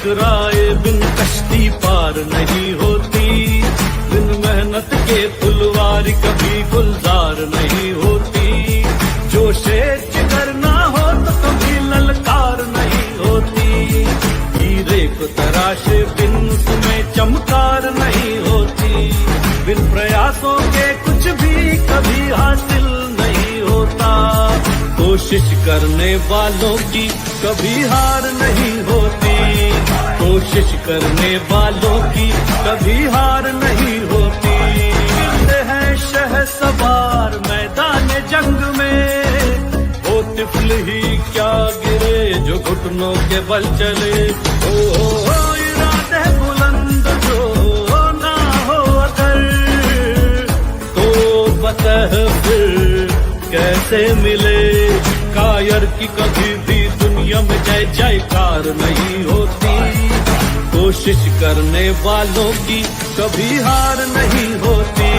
टकराए बिन कश्ती पार नहीं होती, बिन मेहनत के फुलवारी कभी गुलजार नहीं होती, जो शेर जिगर ना हो तो कभी ललकार नहीं होती, हीरे को तराशे बिन उसमें चमकार नहीं होती, बिन प्रयासों के कुछ भी कभी हासिल नहीं होता, कोशिश करने वालों की कभी हार नहीं होती, कोशिश करने वालों की कभी हार नहीं होती। गिरते हैं शहसवार मैदान जंग में, वो तिफल ही क्या गिरे जो घुटनों के बल चले, ओ इरादे बुलंद जो ना हो अगर, तो बतह फिर कैसे मिले, कायर की कभी भी दुनिया में जय जयकार नहीं होती, कोशिश करने वालों की कभी हार नहीं होती,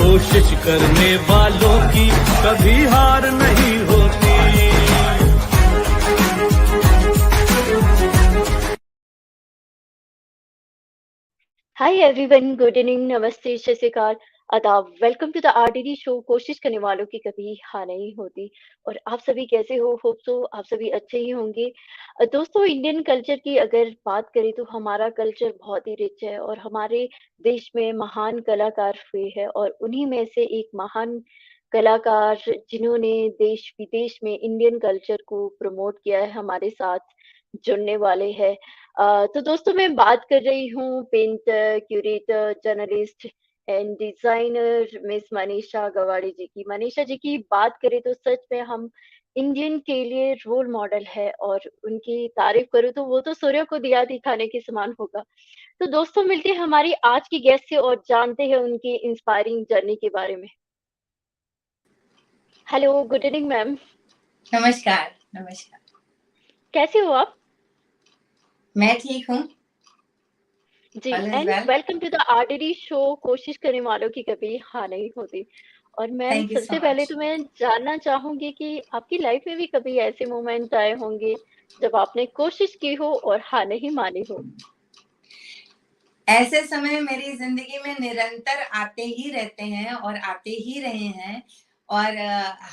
कोशिश करने वालों की कभी हार नहीं होती। Hi everyone, good evening, नमस्ते, सत श्री अकाल, आदाब, welcome to the RDD show. कोशिश करने वालों की कभी हार नहीं होती। और आप सभी कैसे हो? होप सो आप सभी अच्छे ही होंगे। दोस्तों, इंडियन कल्चर की अगर बात करें तो हमारा कल्चर बहुत ही रिच है और हमारे देश में महान कलाकार हुए हैं और उन्हीं में से एक महान कलाकार जिन्होंने देश विदेश में इंडियन कल्चर को प्रमोट किया है, हमारे साथ जुड़ने वाले हैं। तो दोस्तों, मैं बात कर रही हूँ painter, curator, journalist and designer miss Manisha Gawade ji की। मनीषा जी की बात करें तो सच में हम इंडियन के लिए रोल मॉडल है और उनकी तारीफ करूँ तो वो तो सूर्य को दिया दिखाने के समान होगा। तो दोस्तों, मिलते हैं हमारी आज की गेस्ट से और जानते हैं उनकी इंस्पायरिंग जर्नी के बारे में। Hello, good evening ma'am. नमस्कार। नमस्कार, कैसे हो आप? मैं ठीक हूँ जी, and welcome to the RDD show. कोशिश करने वालों की कभी हार नहीं होती। और मैम, सबसे पहले तो मैं जानना चाहूंगी कि आपकी लाइफ में भी कभी ऐसे मोमेंट आए होंगे जब आपने कोशिश की हो और हार नहीं मानी हो। ऐसे समय मेरी जिंदगी में निरंतर आते ही रहते हैं और आते ही रहे हैं। और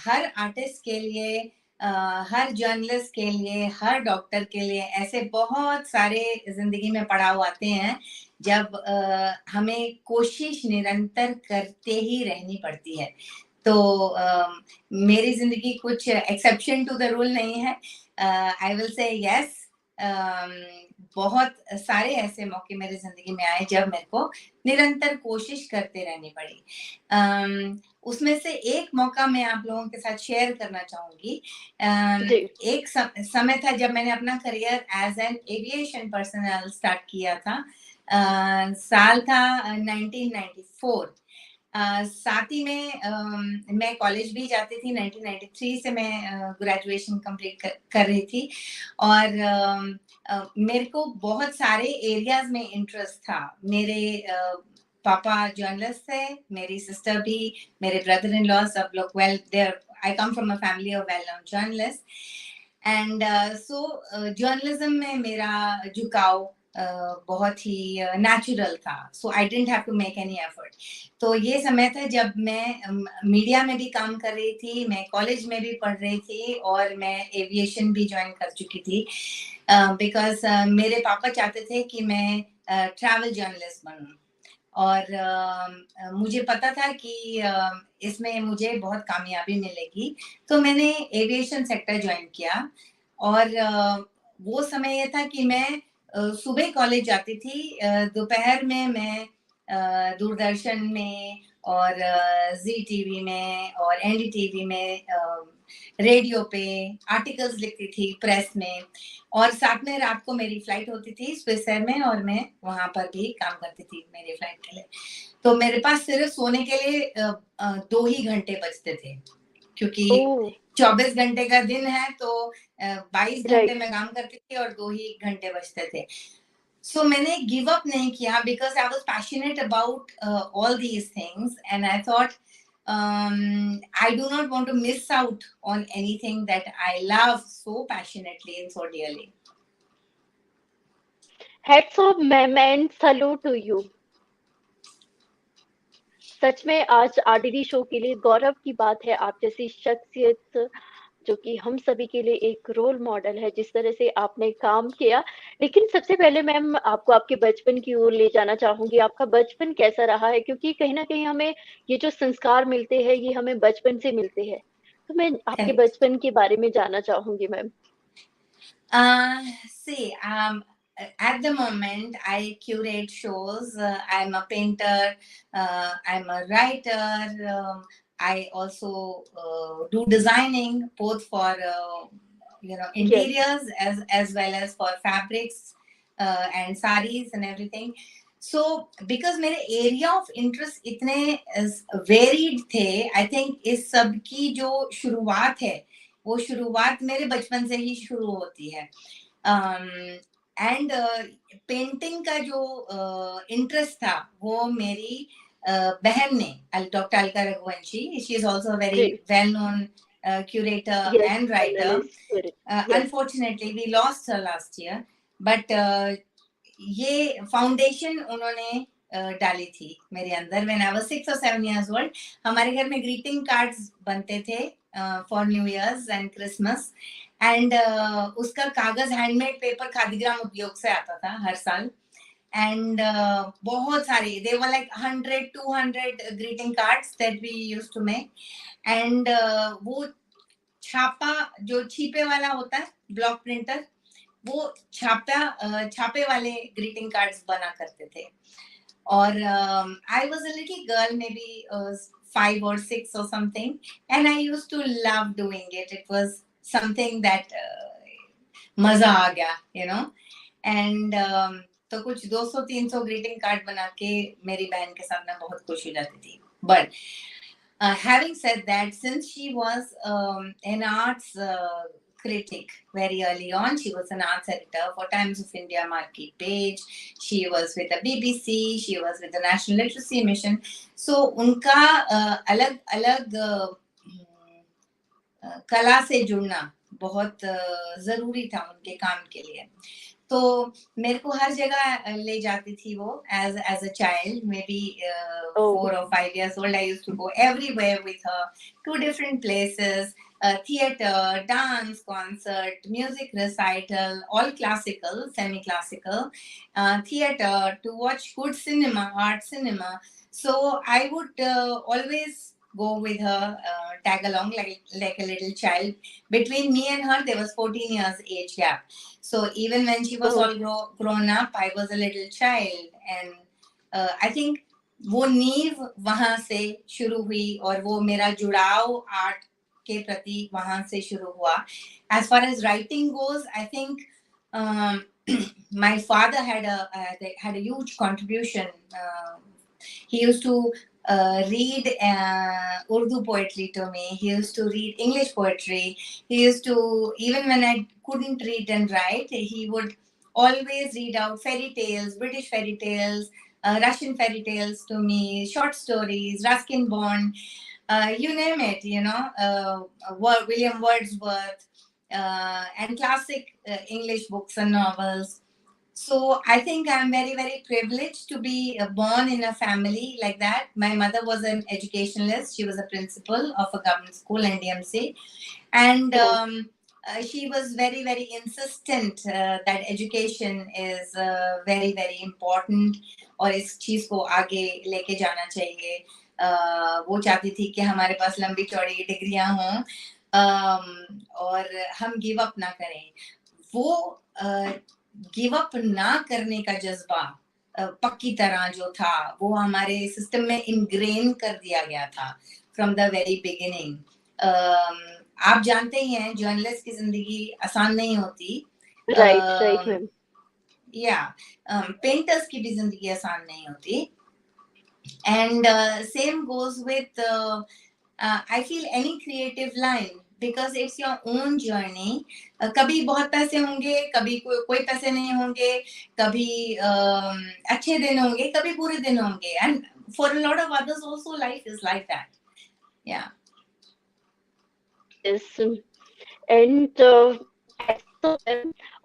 हर आर्टिस्ट के लिए, हर जर्नलिस्ट के लिए, हर डॉक्टर के लिए ऐसे बहुत सारे जिंदगी में पड़ाव आते हैं जब हमें कोशिश निरंतर करते ही रहनी पड़ती है। तो मेरी जिंदगी कुछ एक्सेप्शन टू द रूल नहीं है। आई विल से यस, बहुत सारे ऐसे मौके मेरी जिंदगी में आए जब मेरे को निरंतर कोशिश करते रहनी पड़ी। उसमें से एक मौका मैं आप लोगों के साथ शेयर करना चाहूंगी। एक समय था जब मैंने अपना career as an aviation personnel start किया था। साल था 1994। साथ ही में मैं कॉलेज भी जाती थी। 1993 से मैं ग्रेजुएशन कंप्लीट कर रही थी और मेरे को बहुत सारे एरियाज में इंटरेस्ट था। मेरे पापा जर्नलिस्ट थे, मेरी सिस्टर भी, मेरे ब्रदर इन लॉ, सब लोग well there. I come from a family of well known journalist and so journalism में मेरा झुकाव बहुत ही नेचुरल था। So I didn't have to make any effort. तो ये समय था जब मैं मीडिया में भी काम कर रही थी, मैं कॉलेज में भी पढ़ रही थी और मैं एविएशन भी ज्वाइन कर चुकी थी बिकॉज मेरे पापा चाहते थे कि मैं ट्रैवल जर्नलिस्ट बनूं और मुझे पता था कि इसमें मुझे बहुत कामयाबी मिलेगी। तो मैंने एविएशन सेक्टर ज्वाइन किया और वो समय ये था कि मैं सुबह कॉलेज जाती थी, दोपहर में मैं दूरदर्शन में और जी टीवी में और एनडीटीवी में रेडियो पे आर्टिकल्स लिखती थी प्रेस में, और साथ में रात को मेरी फ्लाइट होती थी स्विस एयर में और मैं वहां पर भी काम करती थी मेरी फ्लाइट के लिए। तो मेरे पास सिर्फ सोने के लिए 2 ही घंटे बचते थे क्योंकि 24 घंटे का दिन है तो 22 घंटे में काम करती थी और 2 ही घंटे बचते थे। सो मैंने गिव अप नहीं किया because I was passionate about all these things and I thought I do not want to miss out on anything that I love so passionately and so dearly. Hats off ma'am and salute to you. सच में आज RDD show के लिए गौरव की बात है आप जैसी शख्सियत जो कि हम सभी के लिए एक रोल मॉडल है, जिस तरह से आपने काम किया। लेकिन सबसे पहले मैम आपको आपके बचपन की ओर ले जाना चाहूँगी, आपका बचपन कैसा रहा है? क्योंकि कहीं न कहीं हमें ये जो संस्कार मिलते हैं, ये हमें बचपन से मिलते हैं। तो मैं आपके Correct. बचपन के बारे में जानना चाहूँगी ma'am. See, at the moment, I curate shows. I'm a painter. I'm a writer. I also do designing, both for yes, interiors as well as for fabrics and saris and everything. So, because मेरे area of interest इतने varied थे, I think इस सब की जो शुरुआत है वो शुरुआत मेरे बचपन से ही शुरू होती है एंड पेंटिंग का जो इंटरेस्ट था वो मेरी बहन ने doctor Alka Raghuvanshi she is also very जी, वेल नोन curator यस, and writer. Journalist, correct, yes, Unfortunately we lost her last year, but ये फाउंडेशन उन्होंने डाली थी मेरे अंदर when I was 6 or 7 years old. हमारे घर में ग्रीटिंग कार्ड्स बनते थे for new years and Christmas and उसका कागज हैंडमेड पेपर खादीग्राम उद्योग से आता था हर साल एंड बहुत सारे they were like 100-200 greeting cards that we used to make and वो छापा जो छीपे वाला होता है ब्लॉक प्रिंटर वो छापे वाले ग्रीटिंग कार्ड्स बना करते थे और I was a little girl may be 5 or 6 or something and I used to love doing it. It was something that मजा आ गया you know and तो कुछ 200-300 ग्रीटिंग कार्ड बना के मेरी बहन के साथ मैं बहुत खुश हो जाती थी but having said that, since she was an arts critic very early on, she was an arts editor for Times of India Market Page. She was with the BBC. She was with the National Literacy Mission. So उनका अलग-अलग कला से जुड़ना बहुत जरूरी था उनके काम के लिए तो मेरे को हर जगह ले जाती थी वो as a child maybe 4 or 5 years old I used to go everywhere with her to different places theater, dance, concert, music recital, all classical, semi-classical, theater, to watch good cinema, art cinema. So I would always go with her, tag along like a little child. Between me and her, there was 14 years age gap. So even when she was all grown up, I was a little child. And I think वो नींव वहां से शुरू हुई और वो मेरा जुड़ाव आर्ट के प्रति वहां से शुरू हुआ. As far as writing goes, I think my father had a huge contribution. He used to read Urdu poetry to me. He used to read English poetry. He used to, even when I couldn't read and write, he would always read out fairy tales, British fairy tales, Russian fairy tales to me, short stories, Ruskin Bond, you name it, you know, William Wordsworth, and classic English books and novels. So I think I'm very, very privileged to be born in a family like that. My mother was an educationalist. She was a principal of a government school, NDMC. And she was very, very insistent that education is very, very important और इस चीज को आगे लेके जाना चाहिए. वो चाहती थी कि हमारे पास लंबी चौड़ी डिग्रियां हों और हम गिव अप ना करें. वो गिव अप ना करने का जज्बा पक्की तरह जो था वो हमारे सिस्टम में इनग्रेन कर दिया गया था फ्रॉम द वेरी बिगिनिंग. आप जानते ही हैं जर्नलिस्ट की जिंदगी आसान नहीं होती. Right ma'am. या पेंटर्स की भी जिंदगी आसान नहीं होती. And same goes with I feel any creative line because it's your own journey. कभी बहुत पैसे होंगे, कभी कोई पैसे नहीं होंगे, कभी अच्छे दिन होंगे, कभी बुरे दिन होंगे. And for a lot of others also life is like that. Yeah. Yes. And तो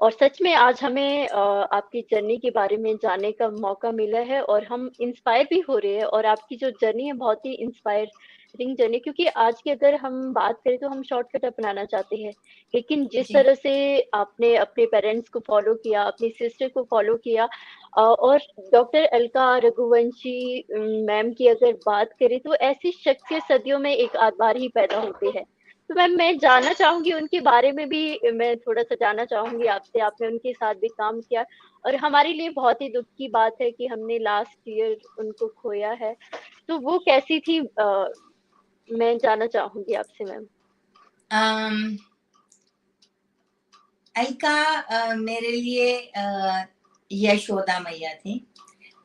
और सच में आज हमें आपकी जर्नी के बारे में जानने का मौका मिला है और हम इंस्पायर भी हो रहे हैं, और आपकी जो जर्नी है बहुत ही इंस्पायरिंग जर्नी, क्योंकि आज की अगर हम बात करें तो हम शॉर्टकट अपनाना चाहते हैं, लेकिन जिस जी तरह से आपने अपने पेरेंट्स को फॉलो किया, अपनी सिस्टर को फॉलो किया, और डॉक्टर अलका रघुवंशी मैम की अगर बात करें तो ऐसी शख्सियत सदियों में एक आध बार ही पैदा होते हैं। तो मैम मैं जानना चाहूंगी उनके बारे में भी, मैं थोड़ा सा जानना चाहूंगी आपसे। आपने उनके साथ भी काम किया, और हमारे लिए बहुत ही दुख की बात है कि हमने लास्ट ईयर उनको खोया है। तो वो कैसी थी, मैं जानना चाहूंगी आपसे मैम। um, अलका मेरे लिए यशोदा मैया थी।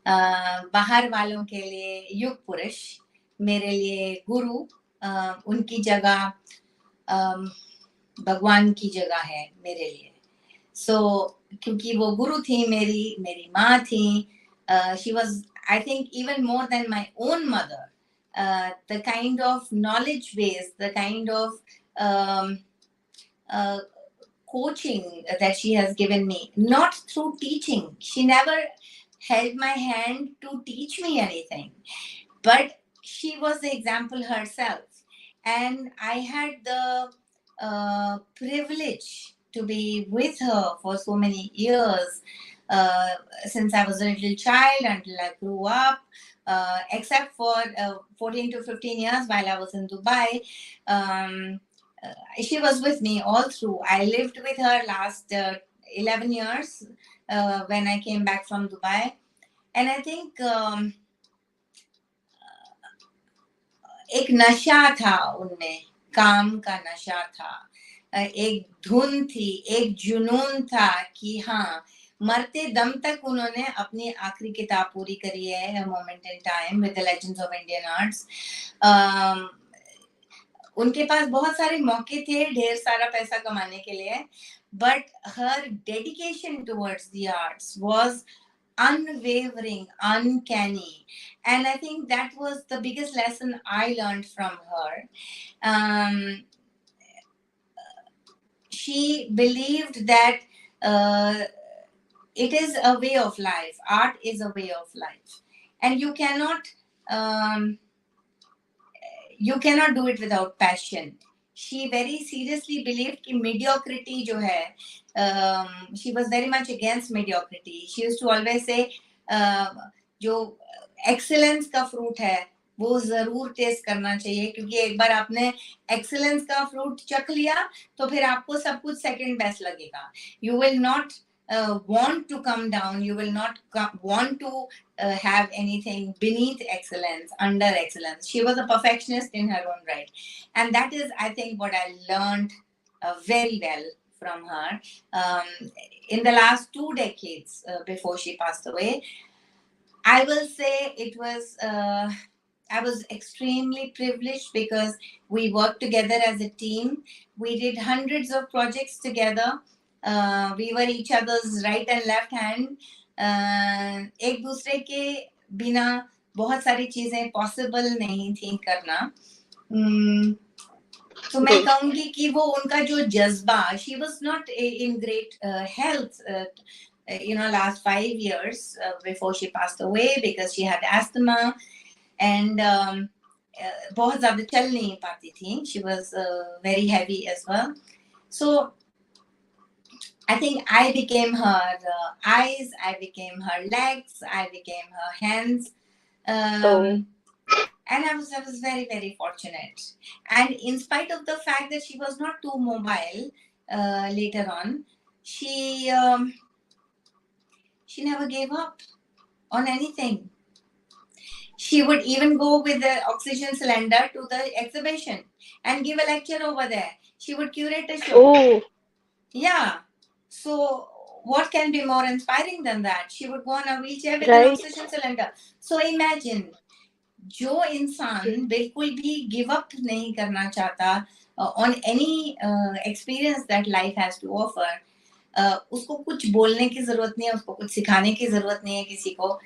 बाहर वालों के लिए युग पुरुष, मेरे लिए गुरु। उनकी जगह भगवान की जगह है मेरे लिए। क्योंकि वो गुरु थी, मेरी माँ थी। She was, I think, even more than my own mother. The kind of knowledge base, the kind of coaching that she has given me, not through teaching. She never held my hand to teach me anything, but she was the example herself. And I had the privilege to be with her for so many years, since I was a little child until I grew up, except for 14 to 15 years while I was in Dubai. She was with me all through. I lived with her last 11 years when I came back from Dubai. And I think एक नशा था उनमें, काम का नशा था, एक धुन थी, एक जुनून था कि हाँ, मरते दम तक उन्होंने अपनी आखिरी किताब पूरी करी है, moment in time with the legends of Indian arts. उनके पास बहुत सारे मौके थे ढेर सारा पैसा कमाने के लिए, but her dedication towards the arts was unwavering, uncanny, and I think that was the biggest lesson I learned from her. She believed that it is a way of life. Art is a way of life, and you cannot do it without passion. She very seriously believed कि mediocrity जो है, she was very much against mediocrity. She used to always say जो excellence का fruit है वो जरूर test करना चाहिए, क्योंकि एक बार आपने excellence का fruit चख लिया तो फिर आपको सब कुछ second best लगेगा. You will not want to come down. You will not want to have anything beneath excellence, under excellence. She was a perfectionist in her own right, and that is, I think, what I learned very well from her in the last 2 decades before she passed away. I will say it was I was extremely privileged because we worked together as a team. We did hundreds of projects together. We were each other's right and left hand. एक दूसरे के बिना बहुत सारी चीजें possible नहीं थी करना. तो मैं कहूंगी कि वो उनका जो जज्बा, she was not in great health, last 5 years before she passed away because she had asthma and बहुत ज्यादा चल नहीं पाती थी. She was very heavy as well. So I think I became her eyes, I became her legs, I became her hands. And I was very, very fortunate. And in spite of the fact that she was not too mobile later on, she never gave up on anything. She would even go with the oxygen cylinder to the exhibition and give a lecture over there. She would curate a show. Oh. Yeah. So what can be more inspiring than that? She would go on a wheelchair with an oxygen cylinder. So imagine, जो इंसान बिल्कुल भी give up नहीं करना चाहता on any experience that life has to offer, उसको कुछ बोलने की जरूरत नहीं है, उसको कुछ सिखाने की जरूरत नहीं है किसी को.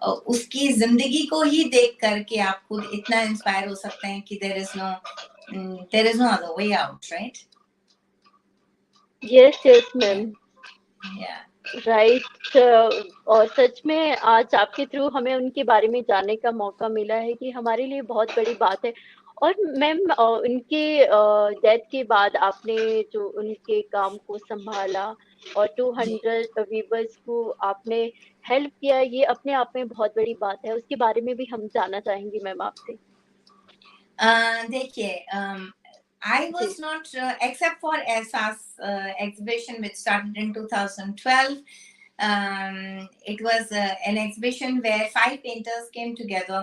उसकी जिंदगी को ही देख करके आप खुद इतना इंस्पायर हो सकते हैं कि there is no other way out, right? Yes yes ma'am, Yeah. Right. और सच में आज आपके थ्रू हमें उनके बारे में जानने का मौका मिला है कि हमारे लिए बहुत बड़ी बात है। और मैम उनके डेथ के बाद आपने जो उनके काम को संभाला और जी 200 वीवर्स को आपने हेल्प किया, ये अपने आप में बहुत बड़ी बात है। उसके बारे में भी हम जानना चाहेंगे मैम आपसे। देखिए, I ji. was not, except for Ehsaas exhibition which started in 2012. It was an exhibition where 5 painters came together,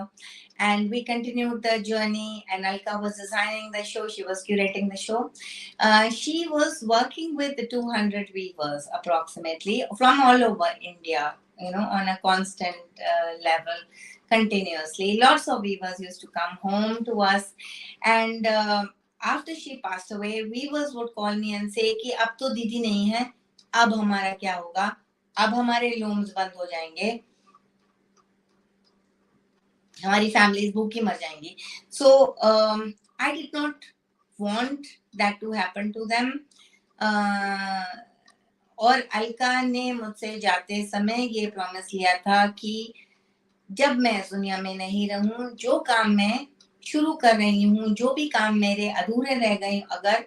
and we continued the journey. And Alka was designing the show; she was curating the show. She was working with the 200 weavers approximately from all over India, on a constant level, continuously. Lots of weavers used to come home to us, and after she passed away, weavers would call me and say कि अब तो दीदी नहीं है, अब हमारा क्या होगा, अब हमारे लूम्स बंद हो जाएंगे, हमारी फैमिलीज भूखी मर जाएंगी. So I did not want that to happen to them. और अलका ने मुझसे जाते समय ये प्रॉमिस लिया था कि जब मैं इस दुनिया में नहीं रहूं, जो काम मैं शुरू कर रही हूँ, जो भी काम मेरे अधूरे रह गए अगर,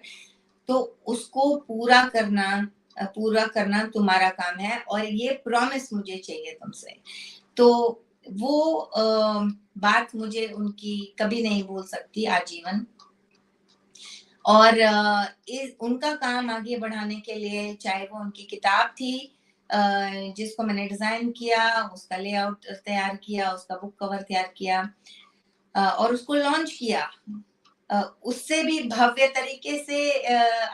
तो उसको पूरा करना तुम्हारा काम है, और ये प्रॉमिस मुझे चाहिए तुमसे. तो वो बात मुझे उनकी कभी नहीं भूल सकती आजीवन. और उनका काम आगे बढ़ाने के लिए, चाहे वो उनकी किताब थी जिसको मैंने डिजाइन किया, उसका लेआउट तैयार किया, उसका बुक कवर तैयार किया और उसको लॉन्च किया, उससे भी भव्य तरीके से,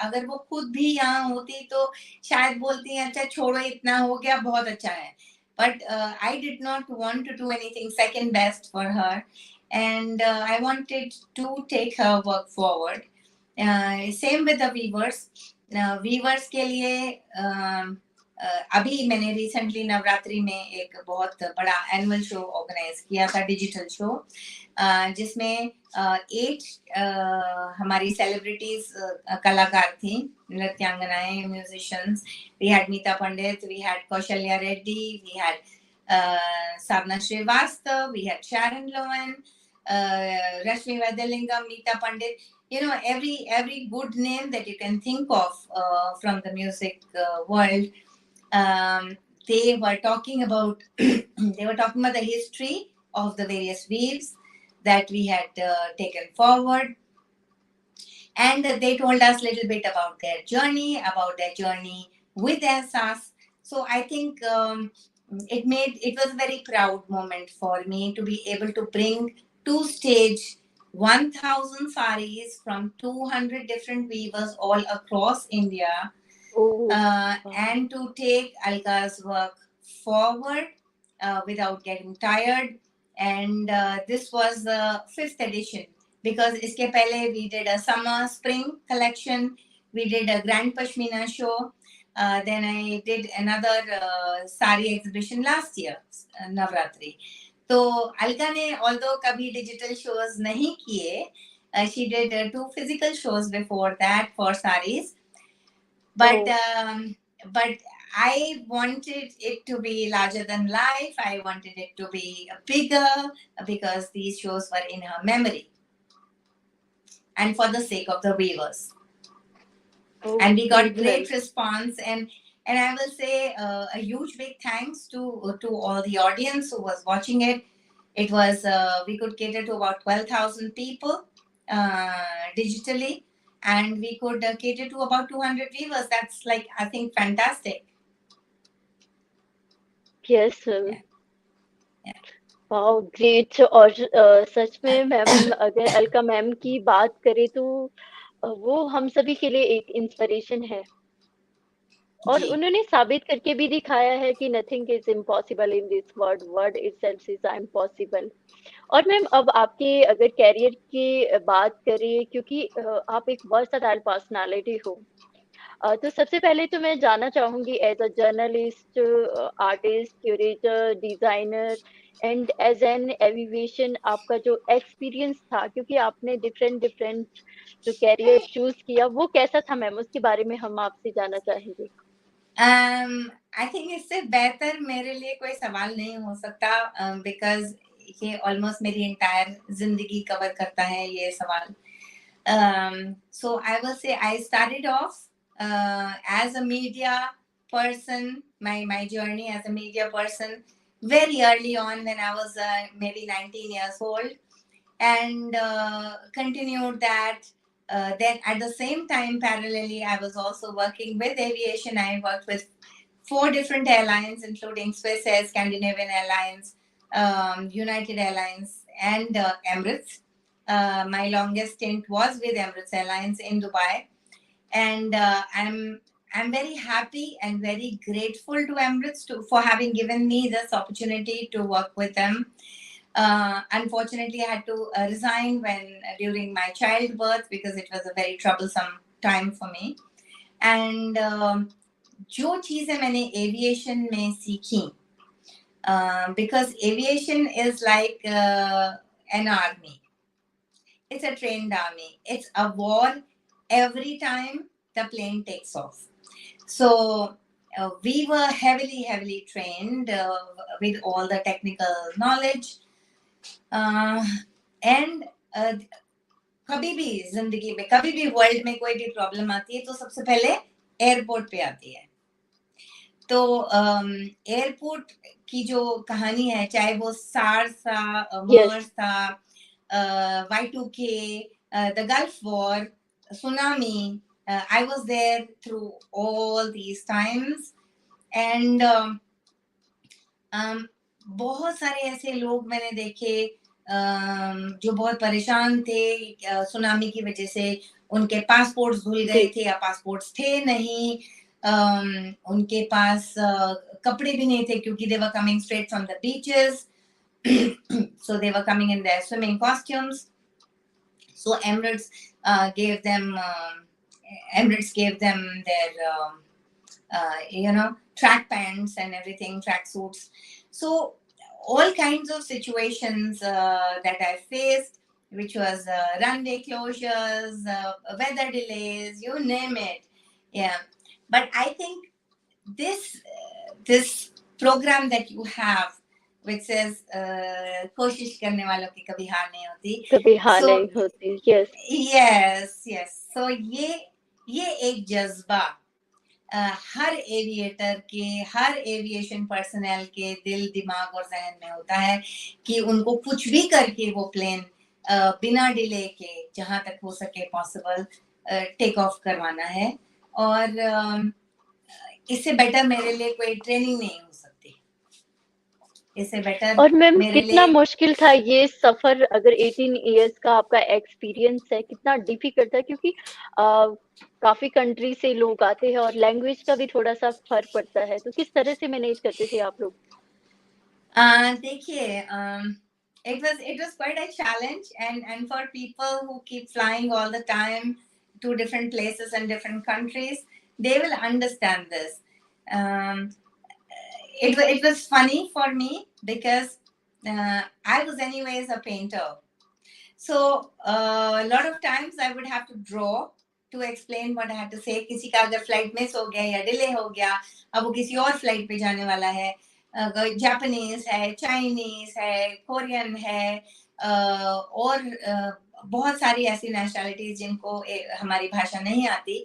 अगर वो खुद भी यहाँ होती तो शायद बोलती हैं अच्छा छोड़ो, इतना हो गया, बहुत अच्छा है. But I did not want to do anything second best for her, and I wanted to take her work forward. Same with the weavers. Weavers के लिए अभी मैंने रिसेंटली नवरात्रि में एक बहुत बड़ा एनुअल शो ऑर्गेनाइज किया था, डिजिटल शो, जिसमें 8 हमारी सेलिब्रिटीज कलाकार थी, नृत्यांगनाएं, musicians. We had Meeta Pandit, we had Kaushalya Reddy, we had Sadhana Srivastava, we had Sharon Lowen, Rashmi Vedalingam, Meeta Pandit, every good name that you can think of from the music world. They were talking about the history of the various weaves that we had taken forward, and they told us a little bit about their journey with Ehsaas. So I think it was a very proud moment for me to be able to bring to stage 1,000 saris from 200 different weavers all across India, Oh, wow. and to take Alka's work forward without getting tired. And this was the 5th edition, because iske pehle we did a summer spring collection, we did a grand pashmina show, then I did another sari exhibition last year, Navratri. तो अलका ने although कभी digital shows नहीं किए, she did 2 physical shows before that for saris, but I wanted it to be larger than life. I wanted it to be bigger because these shows were in her memory and for the sake of the weavers. And we got great response, and I will say a huge big thanks to all the audience who was watching it. It was we could cater to about 12,000 people digitally, and we could cater to about 200 viewers. That's like, I think, fantastic. Yes, sir. Wow great. और सच में ma'am, अगर Alka ma'am की बात करें तो वो हम सभी के लिए एक इंस्पिरेशन है, और उन्होंने साबित करके भी दिखाया है कि nothing is impossible in this world, word itself is impossible. और मैम अब आपके अगर कैरियर की बात करें, क्योंकि आप एक वर्सटाइल पर्सनालिटी हो, तो सबसे पहले तो मैं जानना चाहूंगी as a journalist, artist, curator, designer, and as an aviation आपका जो एक्सपीरियंस था, क्योंकि आपने डिफरेंट डिफरेंट जो कैरियर चूज किया, वो कैसा था मैम? उसके बारे में हम आपसे जानना चाहेंगे। आई थिंक इससे बेहतर मेरे लिए कोई सवाल नहीं हो सकता, बिकॉज ये ऑलमोस्ट मेरी एंटायर जिंदगी कवर करता है ये सवाल. So I will say I started off as a media person, my journey as a media person very early on when I was maybe 19 years old, and continued that. Then at the same time, parallelly, I was also working with aviation. I worked with 4 different airlines, including Swiss Air, Scandinavian Airlines, United Airlines, and Emirates. My longest stint was with Emirates Airlines in Dubai, and I'm very happy and very grateful to Emirates for having given me this opportunity to work with them. Unfortunately, I had to resign during my childbirth because it was a very troublesome time for me. And जो चीजें मैंने aviation में सीखी, because aviation is like an army. It's a trained army. It's a war every time the plane takes off. So we were heavily trained with all the technical knowledge. And कभी भी जिंदगी में, कभी भी world में कोई भी problem आती है तो सबसे पहले एयरपोर्ट पे आती है. तो एयरपोर्ट की जो कहानी है, चाहे वो सार्स था, मर्स था, Y2K, the gulf war, tsunami, I was there through all these times. And बहुत सारे ऐसे लोग मैंने देखे जो बहुत परेशान थे सुनामी की वजह से. उनके पासपोर्ट्स भूल गए थे या पासपोर्ट्स थे नहीं, उनके पास कपड़े भी नहीं थे क्योंकि they were coming straight from the beaches. So they were coming in their swimming costumes. So Emirates gave them their track pants and everything, track suits. So all kinds of situations that I faced, which was runway closures, weather delays, you name it. Yeah. But I think this program that you have, which says कोशिश करने वालों की कभी हार नहीं होती. कभी हार नहीं होती. Yes. So ये एक जज्बा हर एविएटर के, हर एविएशन पर्सनल के दिल, दिमाग और जहन में होता है कि उनको कुछ भी करके वो प्लेन बिना डिले के जहां तक हो सके पॉसिबल टेक ऑफ करवाना है. और इससे बेटर मेरे लिए कोई ट्रेनिंग नहीं हो सकती. इससे बेटर. और मैम कितना मुश्किल था ये सफर? अगर 18 इयर्स का आपका एक्सपीरियंस है, कितना डिफिकल्ट था? क्योंकि काफी कंट्री से लोग आते हैं और लैंग्वेज का भी थोड़ा सा फर्क पड़ता है, तो किस तरह से मैनेज करते थे आप लोग? देखिए, it was quite a challenge, and for people who keep flying all the time to different places and different countries, they will understand this. It was funny for me because I was anyways a painter. So a lot of times I would have to draw to explain what I had to say. किसी का अगर flight miss हो गया या delay हो गया, अब वो किसी और फ्लाइट पे जाने वाला है, जापानीज है, चाइनीज है, कोरियन है, और बहुत सारी ऐसी नेशनलिटीज जिनको हमारी भाषा नहीं आती.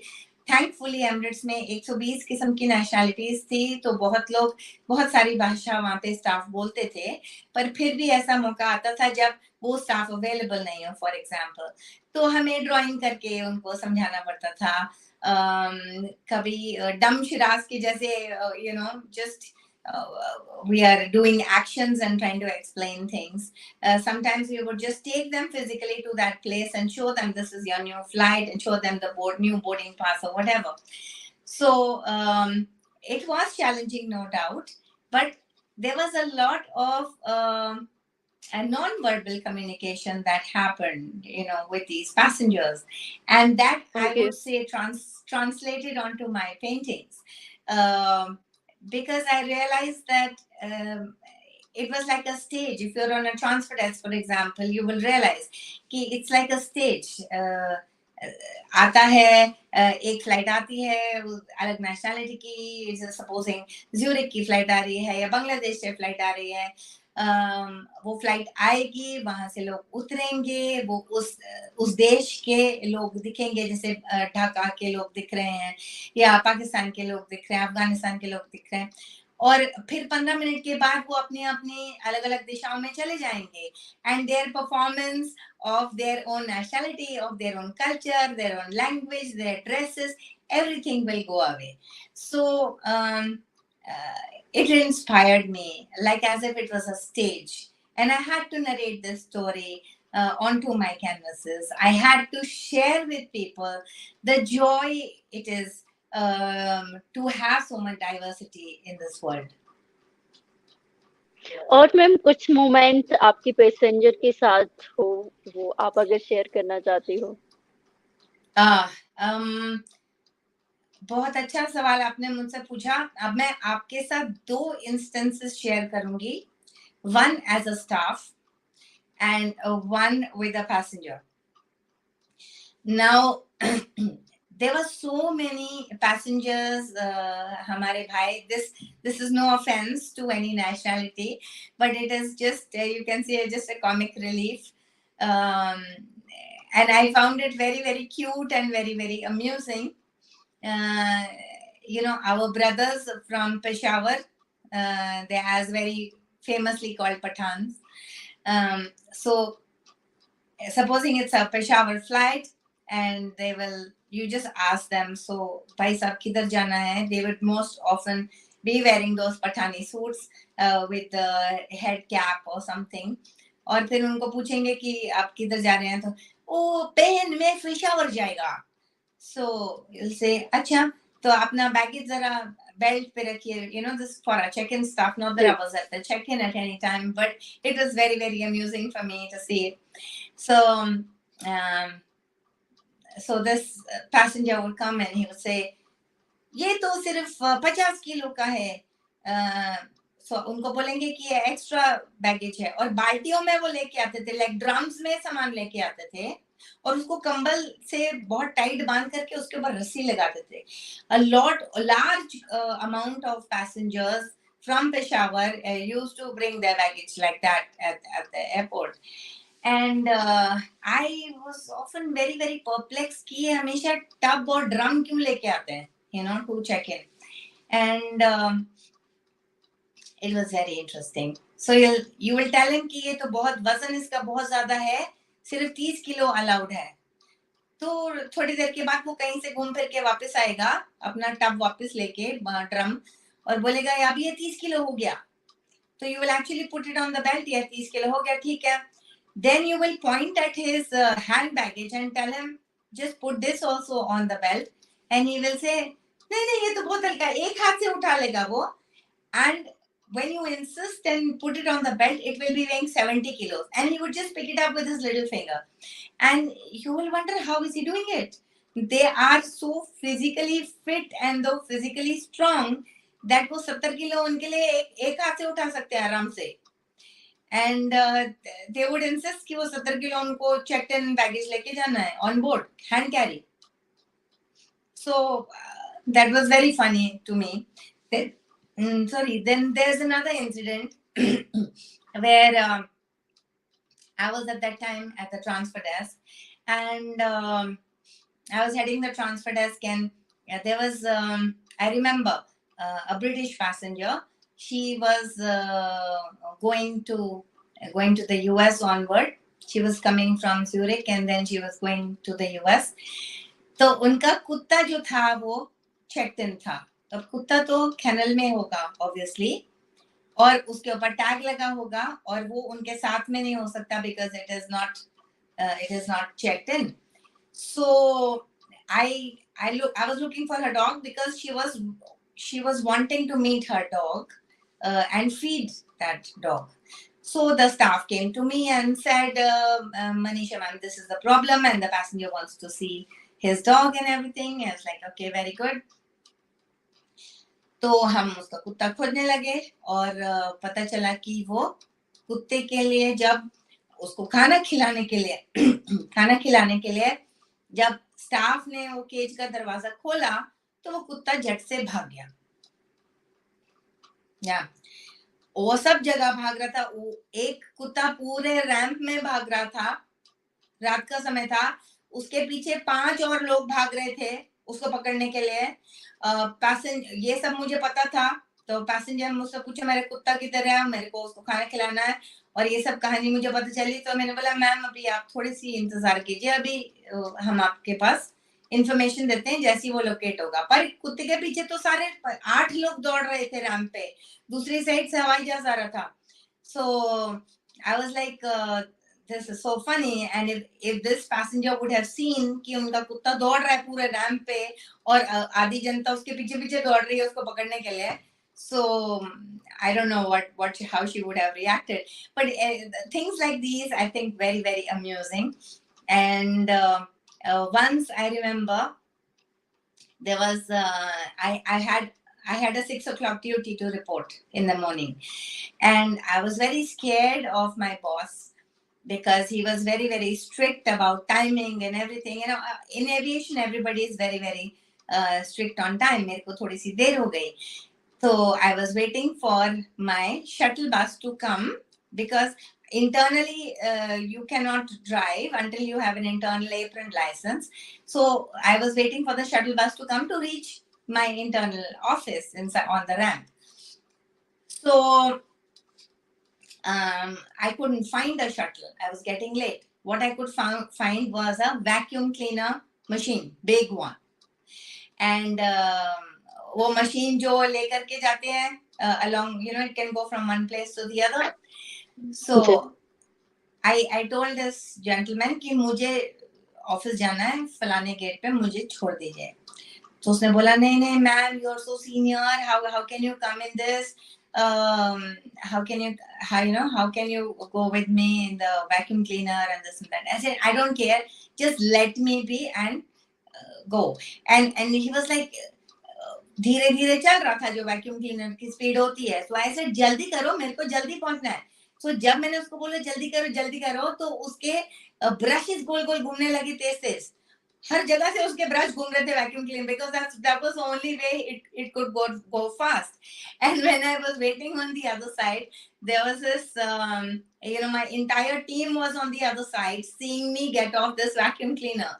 थैंकफुली एमिरेट्स में 120 किस्म की नेशनलिटीज थी, तो बहुत लोग बहुत सारी भाषा वहाँ पे स्टाफ बोलते थे. पर फिर भी ऐसा मौका आता था जब वो स्टाफ अवेलेबल नहीं हो, फॉर एग्जाम्पल, तो हमें ड्राइंग करके उनको समझाना पड़ता था. कभी डम शिराज के जैसे just we are doing actions and trying to explain things. Sometimes we would just take them physically to that place and show them this is your new flight and show them the new boarding pass or whatever. So it was challenging, no doubt, but there was a lot of a non-verbal communication that happened, with these passengers, and that I would say translated onto my paintings. Because I realized that it was like a stage. If you're on a transfer desk, for example, you will realize कि it's like a stage. आता है, एक flight आती है अलग nationality की, supposing Zurich की flight आ रही है या बांग्लादेश से फ्लाइट आ रही है, वो फ्लाइट आएगी, वहां से लोग उतरेंगे, वो उस देश के लोग दिखेंगे, जैसे ढाका के लोग दिख रहे हैं या पाकिस्तान के लोग दिख रहे हैं, अफगानिस्तान के लोग दिख रहे हैं, और फिर 15 मिनट के बाद वो अपनी अपनी अलग अलग दिशाओं में चले जाएंगे, and their performance of their own nationality, of their own culture, their own language, their dresses, everything will go away. So it inspired me, like as if it was a stage, and I had to narrate this story onto my canvases. I had to share with people the joy it is to have so much diversity in this world. और ma'am कुछ moments आपकी passenger के साथ हो, वो आप अगर share करना चाहती हो? बहुत अच्छा सवाल आपने मुझसे पूछा. अब मैं आपके साथ 2 इंस्टेंसेस शेयर करूंगी, one as a staff and one with a passenger. Now there were so many passengers, हमारे भाई, this is no offense to any nationality, but it is just you can see it just a comic relief, and I found it very, very cute and very, very amusing. You know, our brothers from Peshawar, they are very famously called Pathans. So supposing it's a Peshawar flight, and you just ask them, so bhai sahab kidhar jana hai, they would most often be wearing those Pathani suits with the head cap or something, और फिर उनको पूछेंगे कि आप किधर जा रहे हैं, तो ओ बहन मैं पेशावर जाएगा. So you'll say, अच्छा तो अपना बैगेज जरा बेल्ट पे रखिए, you know, this for a check-in stuff. Not that I was at the check-in at any time, but it was very, very amusing for me to see it. So this passenger would come and he would say, ये तो सिर्फ 50 kilo का है. So उनको बोलेंगे कि ये extra baggage है, और बाल्टियों में वो लेके आते थे, लाइक ड्रम्स में सामान लेके आते थे, और उसको कंबल से बहुत टाइट बांध करके उसके ऊपर रस्सी लगाते थे. A large amount of passengers from Peshawar used to bring their baggage like that at the airport. And I was often very, very perplexed कि ये हमेशा टब और ड्रम क्यों लेके आते हैं, you know, to check in. And it was very interesting. So you will tell him कि ये तो बहुत वजन इसका बहुत ज्यादा है, सिर्फ 30 किलो अलाउड है. तो थोड़ी देर के बाद वो कहीं से घूम फिर के वापस आएगा, अपना टब वापस लेके ड्रम, और बोलेगा अब ये 30 किलो हो गया. तो you will actually put it on the belt, ये 30 किलो हो गया, ठीक है. Then you will point at his hand baggage and tell him, just put this also on the belt, and he will say, नहीं ये तो बहुत हल्का है, एक हाथ से उठा लेगा वो. And when you insist and put it on the belt, it will be weighing 70 kilos, and he would just pick it up with his little finger, and you will wonder how is he doing it. They are so physically fit and so physically strong that वो 70 kilo उनके लिए एक हाथ से उठा सकते हैं आराम से. And they would insist कि वो 70 किलो उनको checked in baggage लेके जाना है on board, hand carry. So that was very funny to me. Then there's another incident where I was at that time at the transfer desk, and I was heading the transfer desk, and there was I remember a British passenger. She was going to the US onward. She was coming from Zurich, and then she was going to the US. तो उनका कुत्ता जो था वो checked in था. अब कुत्ता तो kennel में होगा obviously, और उसके ऊपर टैग लगा होगा, और वो उनके साथ में नहीं हो सकता because it is not checked in. So I was looking for her dog because she was wanting to meet her dog and feed that dog. So the staff came to me and said, Manisha ma'am, this is the problem, and the passenger wants to see his dog and everything. I was like, okay, very good. तो हम उसका कुत्ता खोजने लगे और पता चला कि वो कुत्ते के लिए जब उसको खाना खिलाने के लिए जब स्टाफ ने वो केज का दरवाजा खोला तो वो कुत्ता झट से भाग गया। या वो सब जगह भाग रहा था, वो एक कुत्ता पूरे रैंप में भाग रहा था, रात का समय था, उसके पीछे 5 और लोग भाग रहे थे उसको पकड़ने के लिए। ये सब मुझे पता था, तो पैसेंजर मुझसे पूछे मेरे कुत्ता किधर है, मेरे को उसको खाना खिलाना है, और ये सब कहानी मुझे पता चली। तो मैंने बोला मैम अभी आप थोड़ी सी इंतजार कीजिए, अभी हम आपके पास इंफॉर्मेशन देते हैं जैसी वो लोकेट होगा। पर कुत्ते के पीछे तो सारे 8 लोग दौड़ रहे थे रैंप पे, दूसरी साइड से हवाई जहाज आ रहा था। So I was like this is so funny, and if this passenger would have seen कि उनका कुत्ता दौड़ रहा है पूरे रैंप पे और आधी जनता उसके पीछे पीछे दौड़ रही है उसको पकड़ने के लिए, so I don't know how she would have reacted, but things like these I think very very amusing. And once I remember there was I had a 6 o'clock duty to report in the morning, and I was very scared of my boss because he was very very strict about timing and everything. You know, in aviation everybody is very very strict on time. मेरे को थोड़ी सी देर हो गई, so I was waiting for my shuttle bus to come because internally you cannot drive until you have an internal apron license. So I was waiting for the shuttle bus to come to reach my internal office inside on the ramp. So I couldn't find the shuttle. I was getting late. What I could find was a vacuum cleaner machine, big one. And वो machine जो लेकर के जाते हैं along, you know, it can go from one place to the other. So I told this gentleman कि मुझे office जाना है, फलाने गेट पे मुझे छोड़ दीजिए। तो उसने बोला नहीं नहीं ma'am, you are so senior, how can you come in this, how can you go with me in the vacuum cleaner and this and that. I said I don't care, just let me be and go. And he was like धीरे धीरे चल रहा था जो vacuum cleaner की speed होती है। तो ऐसे जल्दी करो, मेरे को जल्दी पहुंचना है। तो जब मैंने उसको बोला जल्दी करो तो उसके ब्रशेस गोल गोल घूमने लगे तेज तेज, हर जगह से उसके ब्रश घूम रहे थे vacuum cleaner, because that was the only way it could go fast. And when I was waiting on the other side, there was this my entire team was on the other side seeing me get off this vacuum cleaner,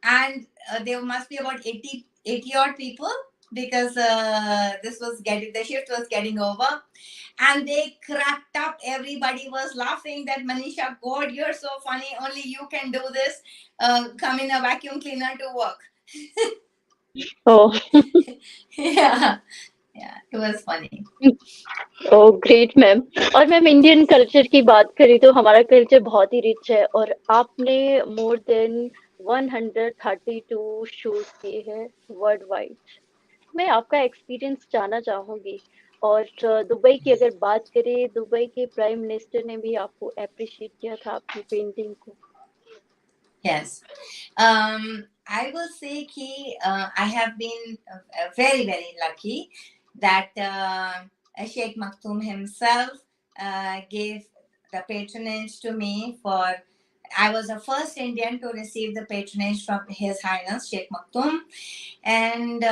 and there must be about 80 odd people because the shift was getting over, and they cracked up. Everybody was laughing that Manisha, God, you're so funny, only you can do this, come in a vacuum cleaner to work. Oh. yeah, it was funny. Oh, great ma'am. और ma'am Indian culture की बात करें तो हमारा culture बहुत ही rich है, और आपने मोर देन 132 शोज किए हैं वर्ल्ड वाइड। मैं आपका एक्सपीरियंस जानना चाहूंगी। और दुबई की अगर बात करें, दुबई के प्राइम मिनिस्टर ने भी आपको अप्रिशिएट किया था आपकी पेंटिंग को। Yes. I will say I have been very, very lucky that Sheikh Maktoum himself gave the patronage to me I was the first Indian to receive the patronage from His Highness Sheikh Maktoum, and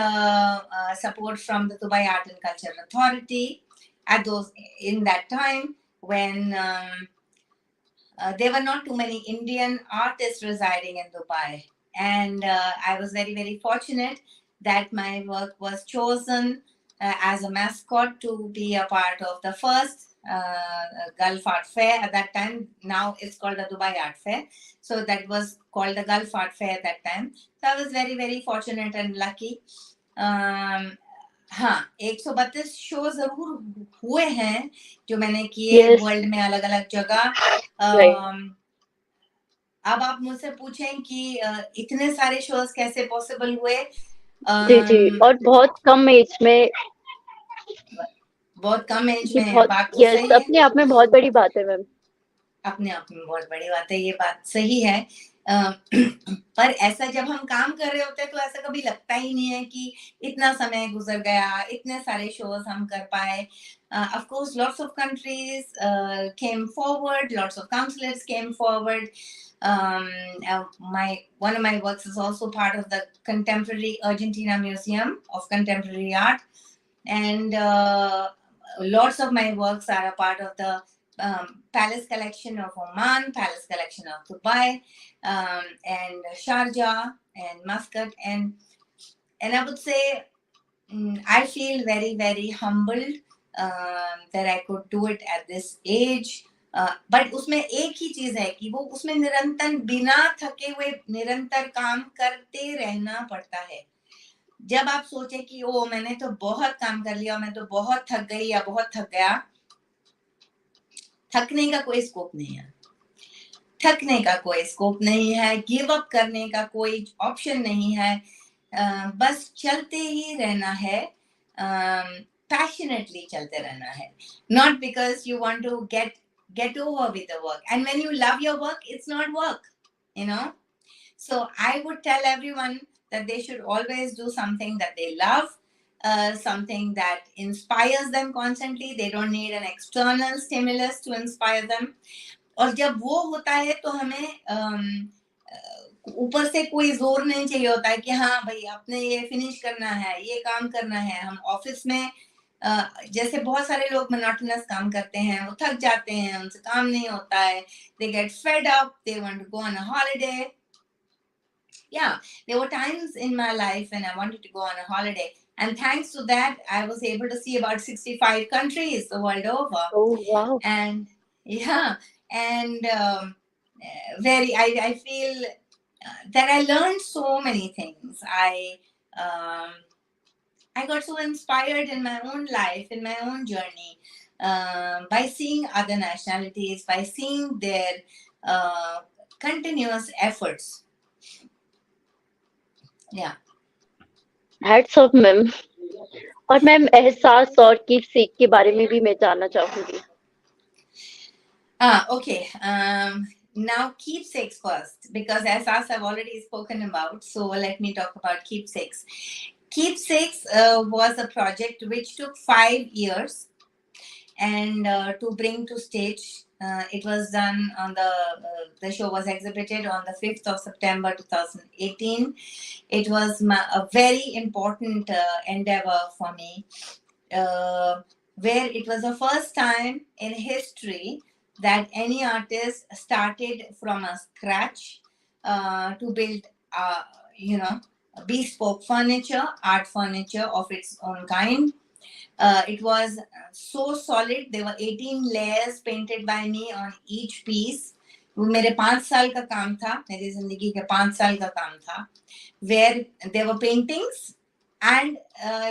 support from the Dubai Art and Culture Authority in that time when there were not too many Indian artists residing in Dubai. And I was very, very fortunate that my work was chosen as a mascot to be a part of the first Gulf Art Fair at that time. Now it's called the Dubai Art Fair. So that was called the Gulf Art Fair at that time. So I was very, very fortunate and lucky. हाँ, 132 show जरूर हुए हैं जो मैंने किए world में अलग अलग जगह। अब आप मुझसे पूछें कि इतने सारे शोज कैसे पॉसिबल हुए। जी, और बहुत कम एज में बात तो सही है, अपने आप में बहुत बड़ी बात है मैम। अपने आप में बहुत बड़ी बात है, ये बात सही है पर ऐसा जब हम काम कर रहे होते हैं तो ऐसा कभी लगता ही नहीं है कि इतना समय गुजर गया, इतने सारे shows हम कर पाए. Of course, lots of countries came forward, lots of councillors came forward. One of my works is also part of the Contemporary Argentina Museum of Contemporary Art, and lots of my works are a part of the Palace Collection of Oman, Palace Collection of Dubai, and Sharjah and Muscat, and I would say I feel very, very humbled that I could do it at this age. But उसमें एक ही चीज है कि वो उसमें निरंतर बिना थके हुए निरंतर काम करते रहना पड़ता है. जब आप सोचे कि ओ मैंने तो बहुत काम कर लिया, मैं तो बहुत थक गई या बहुत थक गया, थकने का कोई स्कोप नहीं है. थकने का कोई स्कोप नहीं है, गिव अप करने का कोई ऑप्शन नहीं है. बस चलते ही रहना है, passionately चलते रहना है. Not because you want to get over with the work. And when you love your work, it's not work, you know. So I would tell everyone that they should always do something that they love, something that inspires them constantly. They don't need an external stimulus to inspire them. और जब वो होता है तो हमें ऊपर से कोई जोर नहीं चाहिए होता है कि हाँ भाई आपने ये फिनिश करना है, ये काम करना है. हम ऑफिस में जैसे बहुत सारे लोग मोनोटोनस काम करते हैं, वो थक जाते हैं, उनसे काम नहीं होता है. They get fed up, they want to go on a holiday. Yeah, there were times in my life when I wanted to go on a holiday, and thanks to that I was able to see about 65 countries the world over. Oh, wow. And yeah, and I feel that I learned so many things. I got so inspired in my own life, in my own journey, by seeing other nationalities, by seeing their continuous efforts. Yeah. Hats off, ma'am. और ma'am एहसास और keepsake के बारे में भी मैं जानना चाहूंगी. Okay. Now keepsakes first, because Ehsaas I've already spoken about. So let me talk about keepsakes. Keepsakes was a project which took 5 years, and to bring to stage. It was done on the show was exhibited on the 5th of September 2018. It was a very important endeavor for me, where it was the first time in history that any artist started from a scratch to build, bespoke furniture, art furniture of its own kind. It was so solid. There were 18 layers painted by me on each piece. वो मेरे 5 साल का काम था, मेरी जिंदगी के 5 साल का काम था, where there were paintings and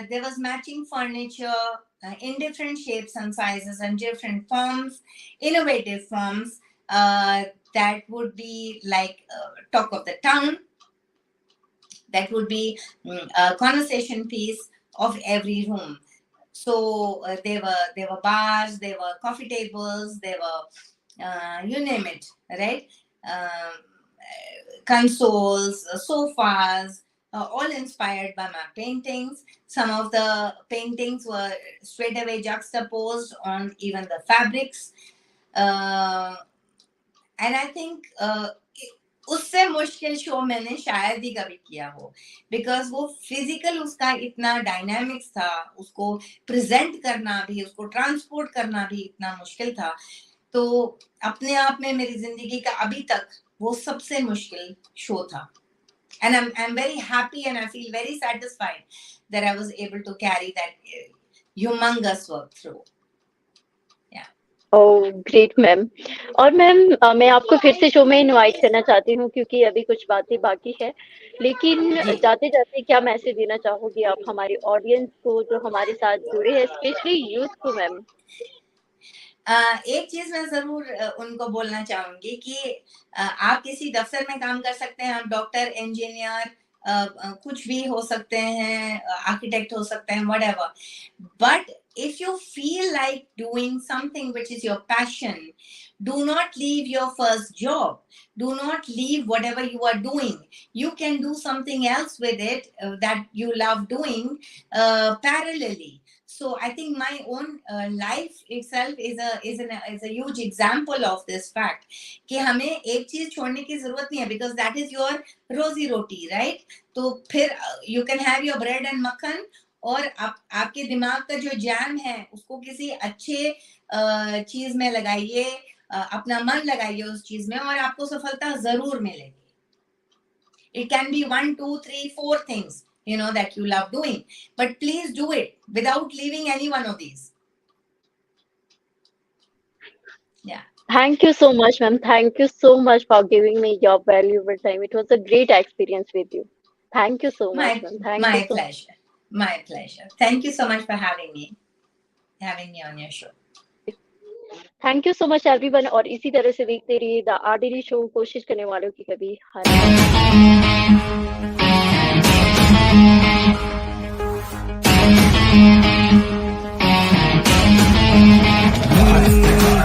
there was matching furniture in different shapes and sizes and different forms, innovative forms that would be like talk of the town, that would be a conversation piece of every room. So there were bars, there were coffee tables, there were you name it, right? Consoles, sofas, all inspired by my paintings. Some of the paintings were straight away juxtaposed on even the fabrics, and I think उससे मुश्किल show मैंने शायद ही कभी किया हो, because वो physical उसका इतना डायनामिक्स था, उसको प्रेजेंट करना भी, उसको ट्रांसपोर्ट करना भी इतना मुश्किल था. तो अपने आप में मेरी जिंदगी का अभी तक वो सबसे मुश्किल शो था. And I'm very happy and I feel very satisfied that I was able to carry that humongous work through. Oh great ma'am. और मैम मैं आपको फिर से शो में इनवाइट करना चाहती हूँ क्योंकि अभी कुछ बातें बाकी है, लेकिन जाते जाते क्या मैसेज देना चाहोगी आप हमारे ऑडियंस को जो हमारे साथ जुड़े हैं, स्पेशली यूथ को मैम? एक चीज मैं जरूर उनको बोलना चाहूंगी कि आप किसी दफ्तर में काम कर सकते हैं, आप डॉक्टर, इंजीनियर, कुछ भी हो सकते हैं, आर्किटेक्ट हो सकते हैं, whatever, but if you feel like doing something which is your passion, do not leave your first job. Do not leave whatever you are doing. You can do something else with it that you love doing parallelly. So I think my own life itself is a huge example of this fact कि हमें एक चीज छोड़ने की जरूरत नहीं है, because that is your रोजी रोटी, right? तो फिर you can have your bread and मक्खन, और आपके दिमाग का जो जैम है उसको किसी अच्छे चीज में लगाइए, अपना मन लगाइए उस चीज में, और आपको सफलता जरूर मिलेगी. It can be 1, 2, 3, 4 things, you know, that you love doing, but please do it without leaving any one of these. Yeah. Thank you so much, ma'am. Thank you so much for giving me your valuable time. It was a great experience with you. Thank you so much, ma'am. My pleasure. My pleasure. Thank you so much for having me on your show. Thank you so much everyone, और इसी तरह से देखते रहिए the RDD show, कोशिश करने वालों की कभी हार नहीं.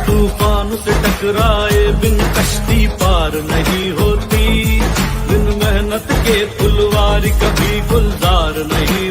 तूफान से टकराए बिन कश्ती पार नहीं होती, बिन मेहनत के फुलवारी कभी गुलजार नहीं